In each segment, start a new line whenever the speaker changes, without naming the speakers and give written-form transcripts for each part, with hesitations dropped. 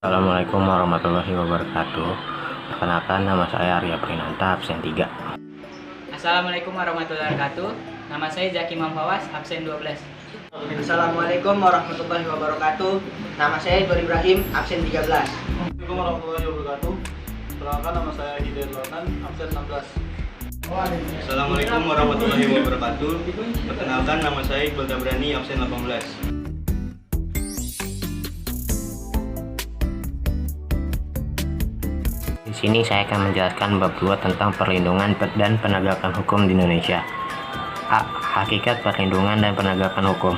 Assalamualaikum warahmatullahi wabarakatuh. Perkenalkan, nama saya Arya Prinanta, absen 3.
Assalamualaikum warahmatullahi wabarakatuh. Nama saya Zaki Mamfawas, absen 12.
Assalamualaikum warahmatullahi wabarakatuh. Nama saya Idwar Ibrahim, absen 13.
Assalamualaikum warahmatullahi wabarakatuh. Perkenalkan, nama saya Hidayat Lautan, absen 16.
Assalamualaikum warahmatullahi wabarakatuh. Perkenalkan, nama saya Iqbal Tabrani, absen 18.
Di sini saya akan menjelaskan bab 2 tentang perlindungan dan penegakan hukum di Indonesia. A. Hakikat perlindungan dan penegakan hukum.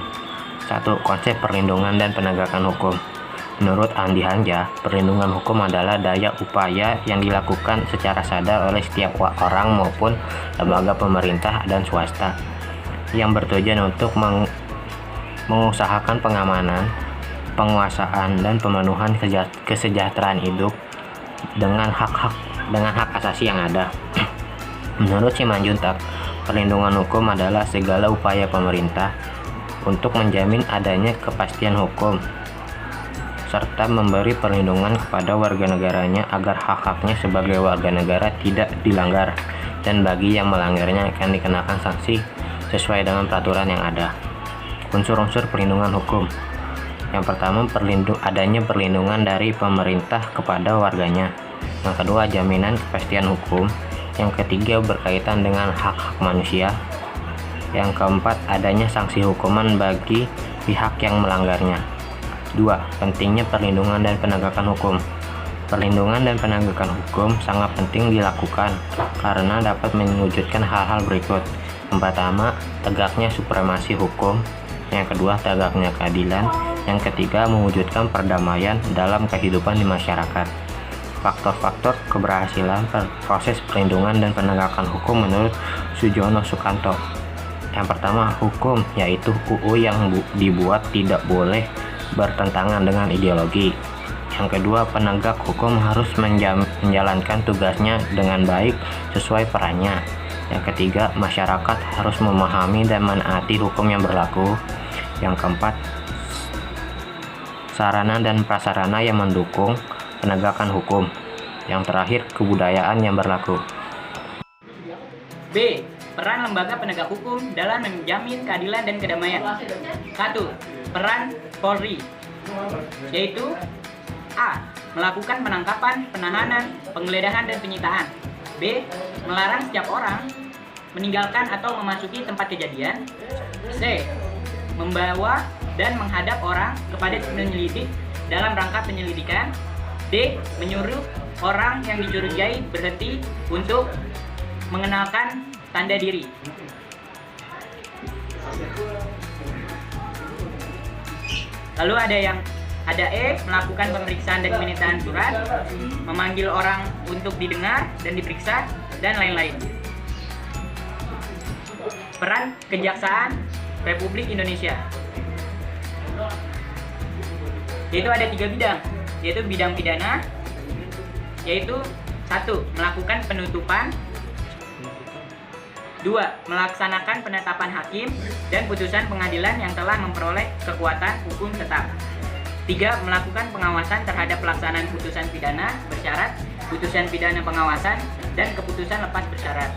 1. Konsep perlindungan dan penegakan hukum. Menurut Andi Hanja, perlindungan hukum adalah daya upaya yang dilakukan secara sadar oleh setiap orang maupun lembaga pemerintah dan swasta yang bertujuan untuk mengusahakan pengamanan, penguasaan, dan pemenuhan kesejahteraan hidup dengan hak asasi yang ada. Menurut Simanjuntak, perlindungan hukum adalah segala upaya pemerintah untuk menjamin adanya kepastian hukum serta memberi perlindungan kepada warga negaranya agar hak-haknya sebagai warga negara tidak dilanggar, dan bagi yang melanggarnya akan dikenakan sanksi sesuai dengan peraturan yang ada. Unsur-unsur perlindungan hukum. Yang pertama, adanya perlindungan dari pemerintah kepada warganya. Yang kedua, jaminan kepastian hukum. Yang ketiga, berkaitan dengan hak-hak manusia. Yang keempat, adanya sanksi hukuman bagi pihak yang melanggarnya. 2. Pentingnya perlindungan dan penegakan hukum. Perlindungan dan penegakan hukum sangat penting dilakukan karena dapat mewujudkan hal-hal berikut. Yang pertama, tegaknya supremasi hukum. Yang kedua, tegaknya keadilan. Yang ketiga, mewujudkan perdamaian dalam kehidupan di masyarakat. Faktor-faktor keberhasilan proses perlindungan dan penegakan hukum menurut Sujono Sukanto. Yang pertama, hukum, yaitu UU yang dibuat tidak boleh bertentangan dengan ideologi. Yang kedua, penegak hukum harus menjalankan tugasnya dengan baik sesuai perannya. Yang ketiga, masyarakat harus memahami dan menaati hukum yang berlaku. Yang keempat, sarana dan prasarana yang mendukung penegakan hukum. Yang terakhir, kebudayaan yang berlaku.
B. Peran lembaga penegak hukum dalam menjamin keadilan dan kedamaian. 1. Peran Polri, yaitu A. Melakukan penangkapan, penahanan, penggeledahan, dan penyitaan. B. Melarang setiap orang meninggalkan atau memasuki tempat kejadian. C. Membawa dan menghadap orang kepada penyelidik dalam rangka penyelidikan. D. Menyuruh orang yang dicurigai berhenti untuk mengenalkan tanda diri. Lalu ada E. Melakukan pemeriksaan dan pemintaan surat, memanggil orang untuk didengar dan diperiksa, dan lain-lain. Peran Kejaksaan Republik Indonesia, yaitu ada 3 bidang, yaitu bidang pidana, yaitu 1. Melakukan penutupan. 2. Melaksanakan penetapan hakim dan putusan pengadilan yang telah memperoleh kekuatan hukum tetap. 3. Melakukan pengawasan terhadap pelaksanaan putusan pidana bersyarat, putusan pidana pengawasan, dan keputusan lepas bersyarat.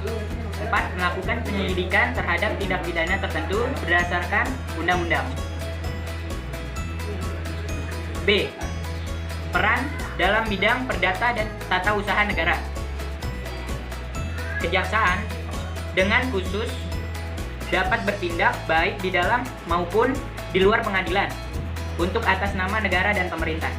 4. Melakukan penyelidikan terhadap tindak pidana tertentu berdasarkan undang-undang. B. Peran dalam bidang perdata dan tata usaha negara. Kejaksaan dengan khusus dapat bertindak baik di dalam maupun di luar pengadilan untuk atas nama negara dan pemerintah.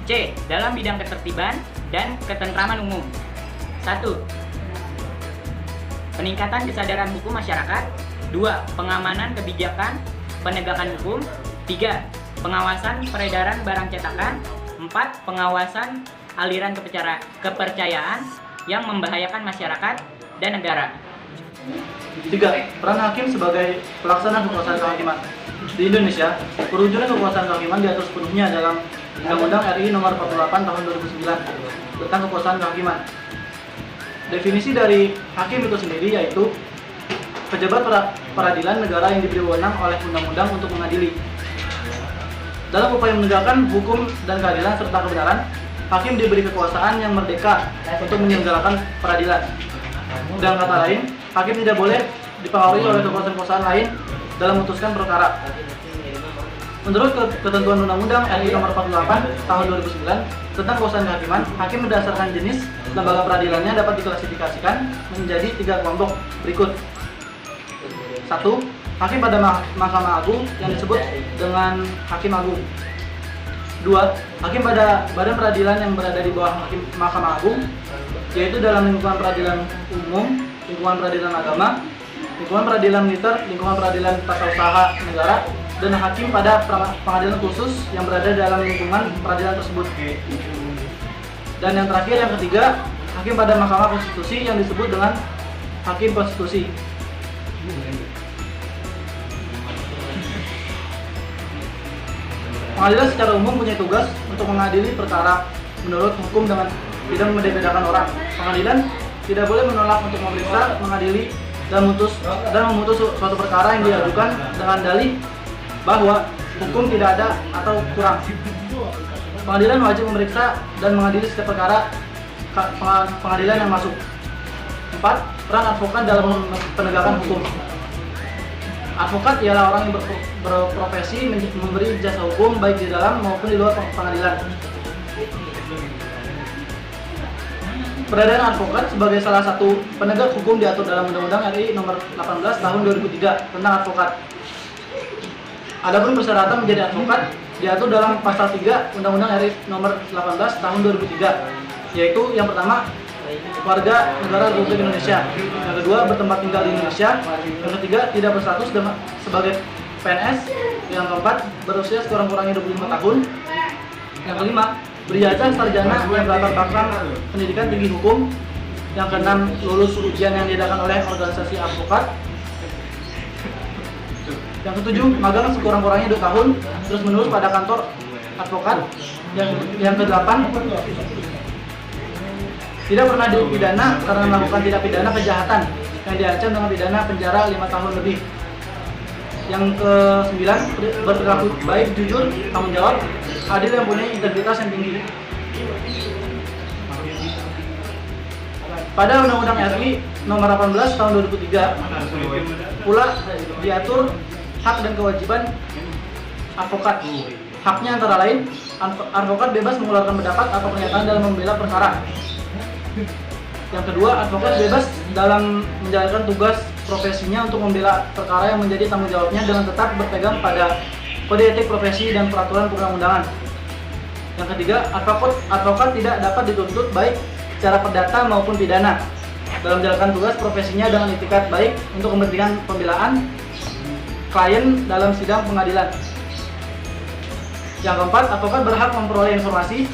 C. Dalam bidang ketertiban dan ketentraman umum. 1. Peningkatan kesadaran hukum masyarakat. 2. Pengamanan kebijakan penegakan hukum. 3. Pengawasan peredaran barang cetakan. 4. Pengawasan aliran kepercayaan yang membahayakan masyarakat dan negara.
3. Peran hakim sebagai pelaksana kekuasaan kehakiman. Di Indonesia, perwujudan kekuasaan kehakiman diatur sepenuhnya dalam Undang-Undang RI Nomor 48 Tahun 2009 tentang kekuasaan kehakiman. Definisi dari hakim itu sendiri yaitu pejabat peradilan negara yang diberi wewenang oleh undang-undang untuk mengadili. Dalam upaya menegakkan hukum dan keadilan serta kebenaran, hakim diberi kekuasaan yang merdeka untuk menyelenggarakan peradilan. Dengan kata lain, hakim tidak boleh dipengaruhi oleh kekuasaan-kekuasaan lain dalam memutuskan perkara. Menurut ketentuan Undang-Undang RI Nomor 48 Tahun 2009 tentang kekuasaan kehakiman, hakim berdasarkan jenis lembaga peradilannya dapat diklasifikasikan menjadi 3 kelompok berikut. 1. Hakim pada Mahkamah Agung yang disebut dengan Hakim Agung. 2. Hakim pada badan peradilan yang berada di bawah Mahkamah Agung, yaitu dalam lingkungan peradilan umum, lingkungan peradilan agama, lingkungan peradilan militer, lingkungan peradilan tata usaha negara, dan hakim pada pengadilan khusus yang berada dalam lingkungan peradilan tersebut. Dan yang terakhir, yang ketiga, hakim pada Mahkamah Konstitusi yang disebut dengan Hakim Konstitusi. Pengadilan secara umum punya tugas untuk mengadili perkara menurut hukum dengan tidak membedakan orang. Pengadilan tidak boleh menolak untuk memeriksa, mengadili, dan memutus suatu perkara yang diajukan dengan dalih bahwa hukum tidak ada atau kurang. Pengadilan wajib memeriksa dan mengadili setiap perkara pengadilan yang masuk. 4. Peran advokat dalam penegakan hukum. Advokat ialah orang yang berprofesi memberi jasa hukum baik di dalam maupun di luar pengadilan. Peradaan advokat sebagai salah satu penegak hukum diatur dalam Undang-Undang RI Nomor 18 Tahun 2003 tentang advokat. Adapun persyaratan menjadi advokat diatur dalam pasal 3 Undang-Undang RI Nomor 18 Tahun 2003, yaitu yang pertama, warga negara Republik Indonesia. Yang kedua, bertempat tinggal di Indonesia. Yang ketiga, tidak berstatus sebagai PNS. Yang keempat, berusia sekurang-kurangnya 25 tahun. Yang kelima, berijazah sarjana yang berlatar belakang pendidikan tinggi hukum. Yang keenam, lulus ujian yang diadakan oleh organisasi advokat. Yang ketujuh, magang sekurang-kurangnya 2 tahun terus menerus pada kantor advokat. Yang kedelapan, tidak pernah dipidana karena melakukan tindak pidana kejahatan yang diancam dengan pidana penjara 5 tahun lebih. Yang ke-9, berperilaku baik, jujur, tanggung jawab, adil, yang punya integritas yang tinggi. Pada Undang-Undang RI Nomor 18 Tahun 2003 pula diatur hak dan kewajiban advokat. Haknya antara lain, advokat bebas mengeluarkan pendapat atau pernyataan dalam membela perkara. Yang kedua, advokat bebas dalam menjalankan tugas profesinya untuk membela perkara yang menjadi tanggung jawabnya dengan tetap berpegang pada kode etik profesi dan peraturan perundang-undangan. Yang ketiga, advokat tidak dapat dituntut baik secara perdata maupun pidana dalam menjalankan tugas profesinya dengan itikat baik untuk kepentingan pembelaan klien dalam sidang pengadilan. Yang keempat, advokat berhak memperoleh informasi,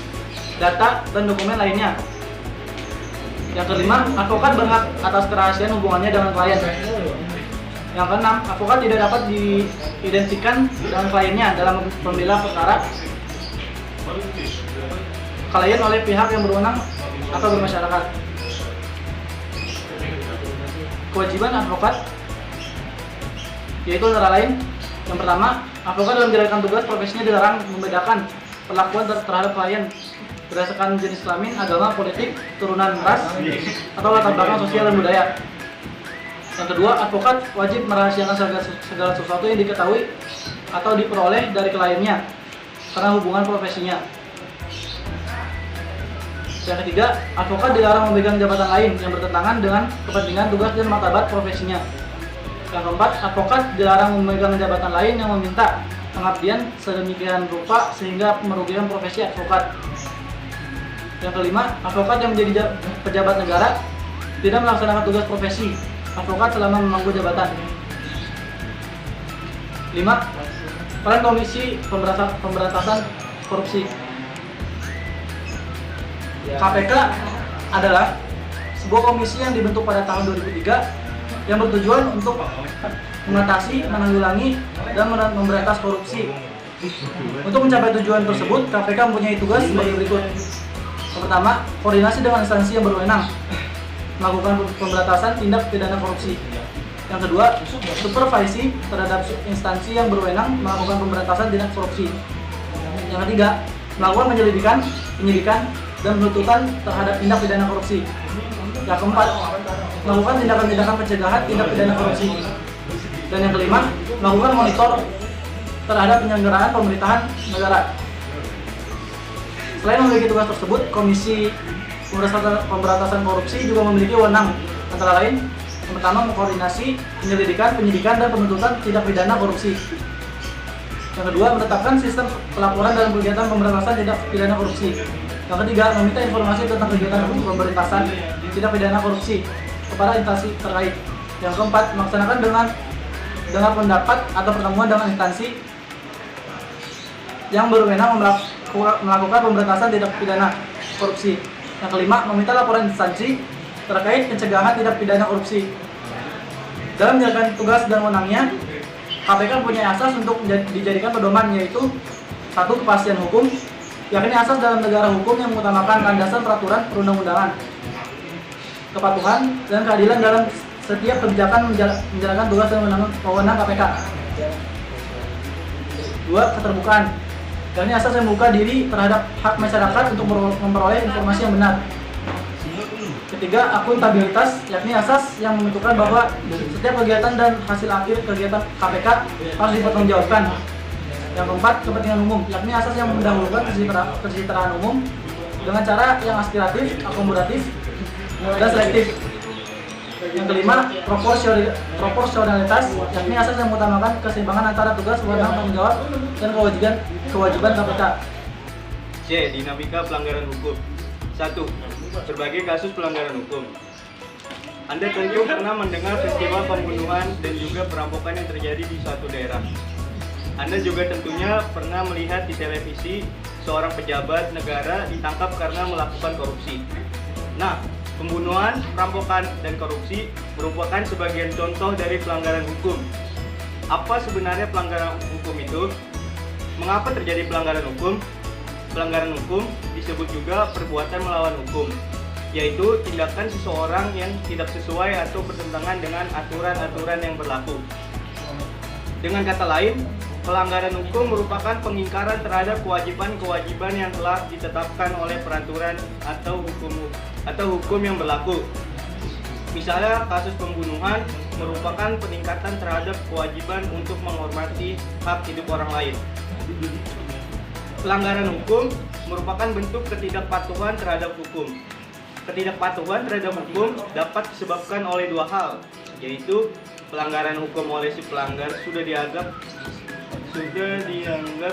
data, dan dokumen lainnya. Yang kelima, advokat berhak atas kerahasiaan hubungannya dengan klien. Yang keenam, advokat tidak dapat diidentikan dengan kliennya dalam membela perkara klien oleh pihak yang berwenang atau bermasyarakat. Kewajiban advokat yaitu antara lain, yang pertama, advokat dalam menjalankan tugas profesinya dilarang membedakan perlakuan terhadap klien berdasarkan jenis kelamin, agama, politik, turunan ras, atau latar belakang sosial dan budaya. Yang kedua, advokat wajib merahasiakan segala sesuatu yang diketahui atau diperoleh dari kliennya karena hubungan profesinya. Yang ketiga, advokat dilarang memegang jabatan lain yang bertentangan dengan kepentingan tugas dan martabat profesinya. Yang keempat, advokat dilarang memegang jabatan lain yang meminta pengabdian sedemikian rupa sehingga merugikan profesi advokat. Yang kelima, advokat yang menjadi pejabat negara tidak melaksanakan tugas profesi advokat selama memangku jabatan. 5. Peran Komisi Pemberantasan Korupsi. KPK adalah sebuah komisi yang dibentuk pada tahun 2003 yang bertujuan untuk mengatasi, menanggulangi, dan memberantas korupsi. Untuk mencapai tujuan tersebut, KPK mempunyai tugas sebagai berikut. Yang pertama, koordinasi dengan instansi yang berwenang melakukan pemberantasan tindak pidana korupsi. Yang kedua, supervisi terhadap instansi yang berwenang melakukan pemberantasan tindak korupsi. Yang ketiga, melakukan penyelidikan, penyidikan, dan penuntutan terhadap tindak pidana korupsi. Yang keempat, melakukan tindakan-tindakan pencegahan tindak pidana korupsi. Dan yang kelima, melakukan monitor terhadap penyelenggaraan pemerintahan negara. Selain memiliki tugas tersebut, Komisi Pemberantasan Korupsi juga memiliki wewenang antara lain yang pertama mengkoordinasi penyelidikan, penyidikan, dan penuntutan tindak pidana korupsi. Yang kedua, menetapkan sistem pelaporan dalam kegiatan pemberantasan tindak pidana korupsi. Yang ketiga, meminta informasi tentang kegiatan pemberantasan tindak pidana korupsi kepada instansi terkait. Yang keempat, melaksanakan dengan pendapat atau pertemuan dengan instansi yang berwenang melakukan pemberantasan tindak pidana korupsi. Yang kelima, meminta laporan instansi terkait pencegahan tindak pidana korupsi. Dalam menjalankan tugas dan wewenangnya, KPK punya asas untuk dijadikan pedoman, yaitu satu, kepastian hukum, yakni asas dalam negara hukum yang mengutamakan landasan peraturan perundang-undangan, kepatuhan dan keadilan dalam setiap kebijakan menjalankan tugas dan wewenang KPK. Dua, keterbukaan, yakni asas yang membuka diri terhadap hak masyarakat untuk memperoleh informasi yang benar. Ketiga, akuntabilitas, yakni asas yang menentukan bahwa setiap kegiatan dan hasil akhir kegiatan KPK harus dipertanggungjawabkan. Yang keempat, kepentingan umum, yakni asas yang mendahulukan kesejahteraan umum dengan cara yang aspiratif, akomodatif, dan selektif. Yang kelima, proporsionalitas, yakni asas yang mengutamakan keseimbangan antara tugas, wewenang, tanggung jawab, dan kewajiban KPK.
C. Dinamika pelanggaran hukum. 1. Berbagai kasus pelanggaran hukum. Anda tentu pernah mendengar peristiwa pembunuhan dan juga perampokan yang terjadi di suatu daerah. Anda juga tentunya pernah melihat di televisi seorang pejabat negara ditangkap karena melakukan korupsi. Nah, pembunuhan, perampokan, dan korupsi merupakan sebagian contoh dari pelanggaran hukum. Apa sebenarnya pelanggaran hukum itu? Mengapa terjadi pelanggaran hukum? Pelanggaran hukum disebut juga perbuatan melawan hukum, yaitu tindakan seseorang yang tidak sesuai atau bertentangan dengan aturan-aturan yang berlaku. Dengan kata lain, pelanggaran hukum merupakan pengingkaran terhadap kewajiban-kewajiban yang telah ditetapkan oleh peraturan atau hukum yang berlaku. Misalnya, kasus pembunuhan merupakan peningkatan terhadap kewajiban untuk menghormati hak hidup orang lain. Pelanggaran hukum merupakan bentuk ketidakpatuhan terhadap hukum. Ketidakpatuhan terhadap hukum dapat disebabkan oleh dua hal, yaitu pelanggaran hukum oleh si pelanggar sudah dianggap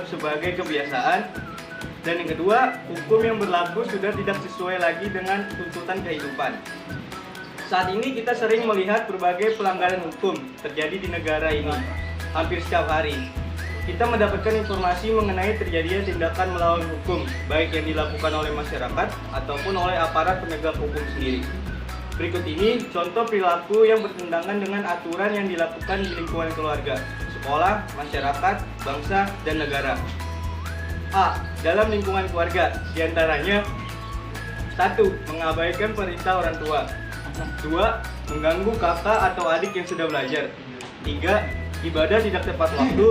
sebagai kebiasaan, dan yang kedua, hukum yang berlaku sudah tidak sesuai lagi dengan tuntutan kehidupan. Saat ini kita sering melihat berbagai pelanggaran hukum terjadi di negara ini hampir setiap hari. Kita mendapatkan informasi mengenai terjadinya tindakan melawan hukum, baik yang dilakukan oleh masyarakat ataupun oleh aparat penegak hukum sendiri. Berikut ini contoh perilaku yang bertentangan dengan aturan yang dilakukan di lingkungan keluarga, sekolah, masyarakat, bangsa, dan negara. A. Dalam lingkungan keluarga, diantaranya 1. Mengabaikan perintah orang tua. 2. Mengganggu kakak atau adik yang sedang belajar. 3. Ibadah tidak tepat waktu.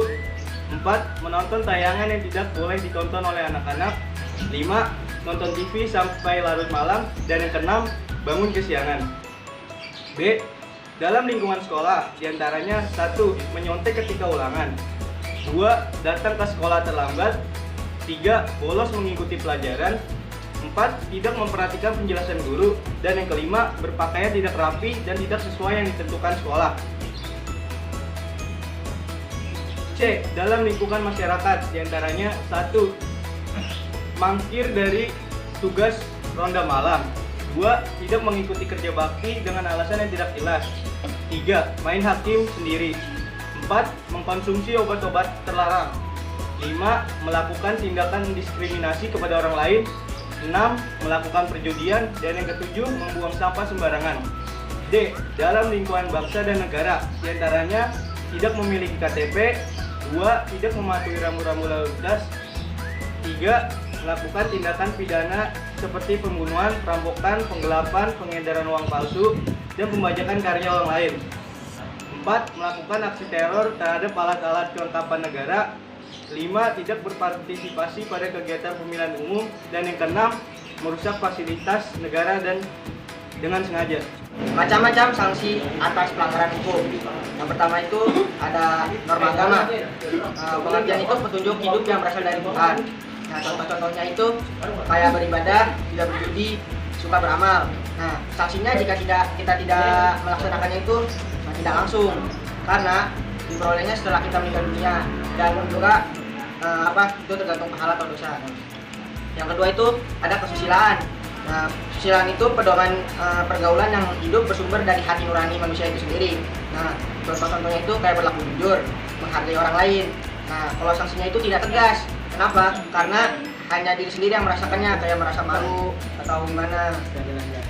4. Menonton tayangan yang tidak boleh ditonton oleh anak-anak. 5. Nonton TV sampai larut malam. Dan yang keenam, bangun kesiangan. B. Dalam lingkungan sekolah, diantaranya 1. Menyontek ketika ulangan. 2. Datang ke sekolah terlambat. 3. Bolos mengikuti pelajaran. 4. Tidak memperhatikan penjelasan guru. Dan yang kelima, berpakaian tidak rapi dan tidak sesuai yang ditentukan sekolah. C. Dalam lingkungan masyarakat, diantaranya 1. Mangkir dari tugas ronda malam. 2. Tidak mengikuti kerja bakti dengan alasan yang tidak jelas. 3. Main hakim sendiri. 4. Mengkonsumsi obat-obat terlarang. 5. Melakukan tindakan diskriminasi kepada orang lain. 6. Melakukan perjudian. Dan yang ketujuh, membuang sampah sembarangan. D. Dalam lingkungan bangsa dan negara, diantaranya tidak memiliki KTP. 2. Tidak mematuhi rambu-rambu lalu lintas. 3. Melakukan tindakan pidana seperti pembunuhan, perampokan, penggelapan, pengedaran uang palsu, dan pembajakan karya orang lain. 4. 4. Melakukan aksi teror terhadap alat-alat kelengkapan negara. 5. Tidak berpartisipasi pada kegiatan pemilihan umum. Dan yang keenam, merusak fasilitas negara dan dengan sengaja.
Macam-macam sanksi atas pelanggaran hukum. Yang pertama itu ada norma agama. Pengertian itu petunjuk hidup yang berasal dari Tuhan. Nah, contoh-contohnya itu kayak beribadah, tidak berjudi, suka beramal. Nah, sanksinya jika kita tidak melaksanakannya itu tidak langsung, karena diperolehnya setelah kita meninggal dunia, dan juga itu tergantung pahala atau dosa. Yang kedua itu ada kesusilaan. Nah, kesusilaan itu pedoman pergaulan yang hidup bersumber dari hati nurani manusia itu sendiri. Nah, contoh-contohnya itu kayak berlaku jujur, menghargai orang lain. Nah, kalau sanksinya itu tidak tegas. Kenapa? Karena hanya diri sendiri yang merasakannya, kayak merasa malu atau gimana,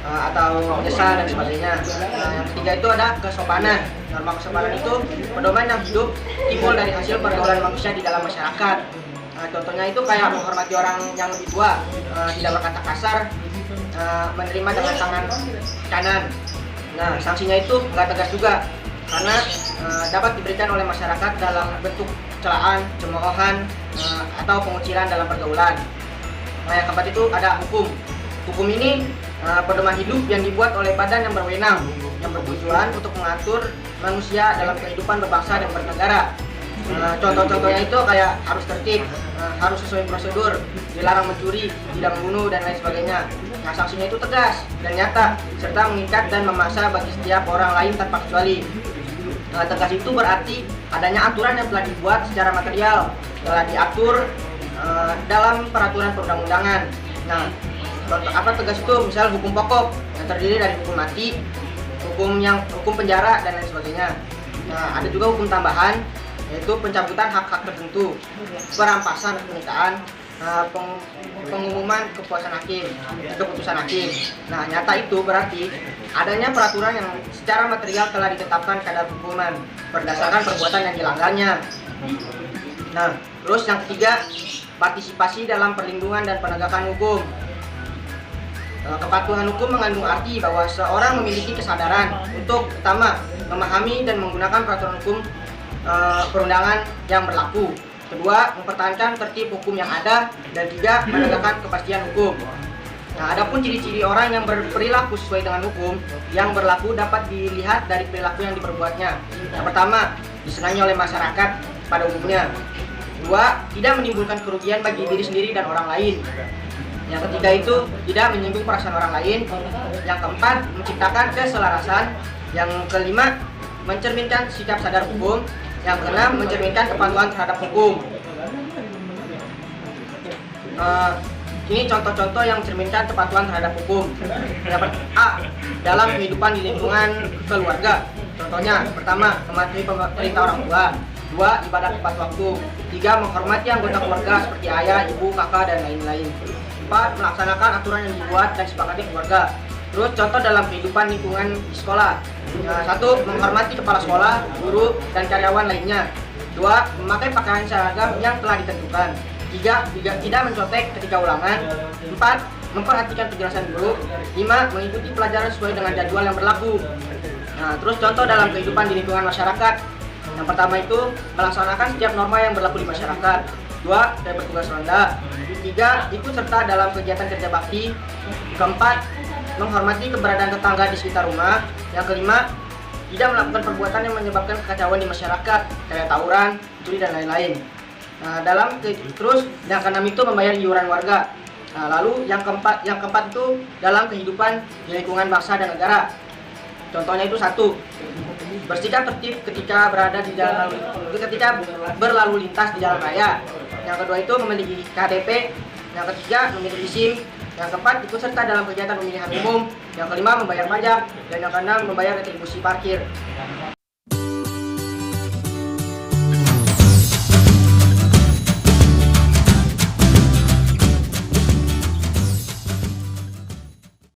atau menyesal dan sebagainya. Nah, yang ketiga itu ada kesopanan. Norma kesopanan itu pedoman yang hidup timbul dari hasil pergaulan manusia di dalam masyarakat. Nah, contohnya itu kayak menghormati orang yang lebih tua, tidak berkata kasar, menerima dengan tangan kanan. Nah, sanksinya itu nggak tegas juga, karena dapat diberikan oleh masyarakat dalam bentuk celaan, cemoohan, atau pengucilan dalam pergaulan. Nah, yang keempat itu ada hukum. Hukum ini pedoman hidup yang dibuat oleh badan yang berwenang, yang bertujuan untuk mengatur manusia dalam kehidupan berbangsa dan bernegara. Contoh-contohnya itu kayak harus tertib, harus sesuai prosedur, dilarang mencuri, tidak membunuh, dan lain sebagainya. Nah, sanksinya itu tegas dan nyata, serta mengikat dan memaksa bagi setiap orang lain tanpa kecuali. Tegas itu berarti adanya aturan yang telah dibuat secara material, telah diatur dalam peraturan perundang-undangan. Nah, contoh apa tegas itu? Misal hukum pokok yang terdiri dari hukum mati, hukum penjara, dan lain sebagainya. Nah, ada juga hukum tambahan, yaitu pencabutan hak-hak tertentu, perampasan pernikahan, pengumuman keputusan hakim. Nah, nyata itu berarti adanya peraturan yang secara material telah ditetapkan kadar hukuman berdasarkan perbuatan yang dilanggarnya. Nah, terus yang ketiga, partisipasi dalam perlindungan dan penegakan hukum. Kepatuhan hukum mengandung arti bahwa seorang memiliki kesadaran untuk pertama, memahami dan menggunakan peraturan hukum perundangan yang berlaku. Kedua, mempertahankan tertib hukum yang ada. Dan tiga, menegakkan kepastian hukum. Nah, adapun ciri-ciri orang yang berperilaku sesuai dengan hukum yang berlaku dapat dilihat dari perilaku yang diperbuatnya. Yang pertama, disenangi oleh masyarakat pada umumnya. Dua, tidak menimbulkan kerugian bagi diri sendiri dan orang lain. Yang ketiga itu tidak menyinggung perasaan orang lain. Yang keempat, menciptakan keselarasan. Yang kelima, mencerminkan sikap sadar hukum. Yang keenam, mencerminkan kepatuhan terhadap hukum. Ini contoh-contoh yang mencerminkan kepatuhan terhadap hukum. Yang A, dalam kehidupan di lingkungan keluarga. Contohnya, pertama, mematuhi perintah orang tua. Dua, ibadah tepat waktu. Tiga, menghormati anggota keluarga seperti ayah, ibu, kakak, dan lain-lain. Empat, melaksanakan aturan yang dibuat dan disepakati keluarga. Terus contoh dalam kehidupan lingkungan di sekolah. Satu, menghormati kepala sekolah, guru, dan karyawan lainnya. Dua, memakai pakaian seragam yang telah ditentukan. Tiga, tidak mencontek ketika ulangan. Empat, memperhatikan penjelasan guru. Lima, mengikuti pelajaran sesuai dengan jadwal yang berlaku. Nah, terus contoh dalam kehidupan di lingkungan masyarakat. Yang pertama itu melaksanakan setiap norma yang berlaku di masyarakat. Dua, tidak bertugas ronda. Tiga, ikut serta dalam kegiatan kerja bakti. Keempat, menghormati keberadaan tetangga di sekitar rumah. Yang kelima, tidak melakukan perbuatan yang menyebabkan kekacauan di masyarakat, kayak tawuran, curi, dan lain-lain. Nah, terus yang keenam itu membayar iuran warga. Nah, lalu yang keempat itu dalam kehidupan di lingkungan bangsa dan negara. Contohnya itu satu, bersikap tertib ketika berlalu lintas di jalan raya. Yang kedua itu memiliki KTP. Yang ketiga memiliki SIM. Yang keempat ikut serta dalam kegiatan pemilihan umum. Yang kelima membayar pajak. Dan yang keenam membayar retribusi parkir.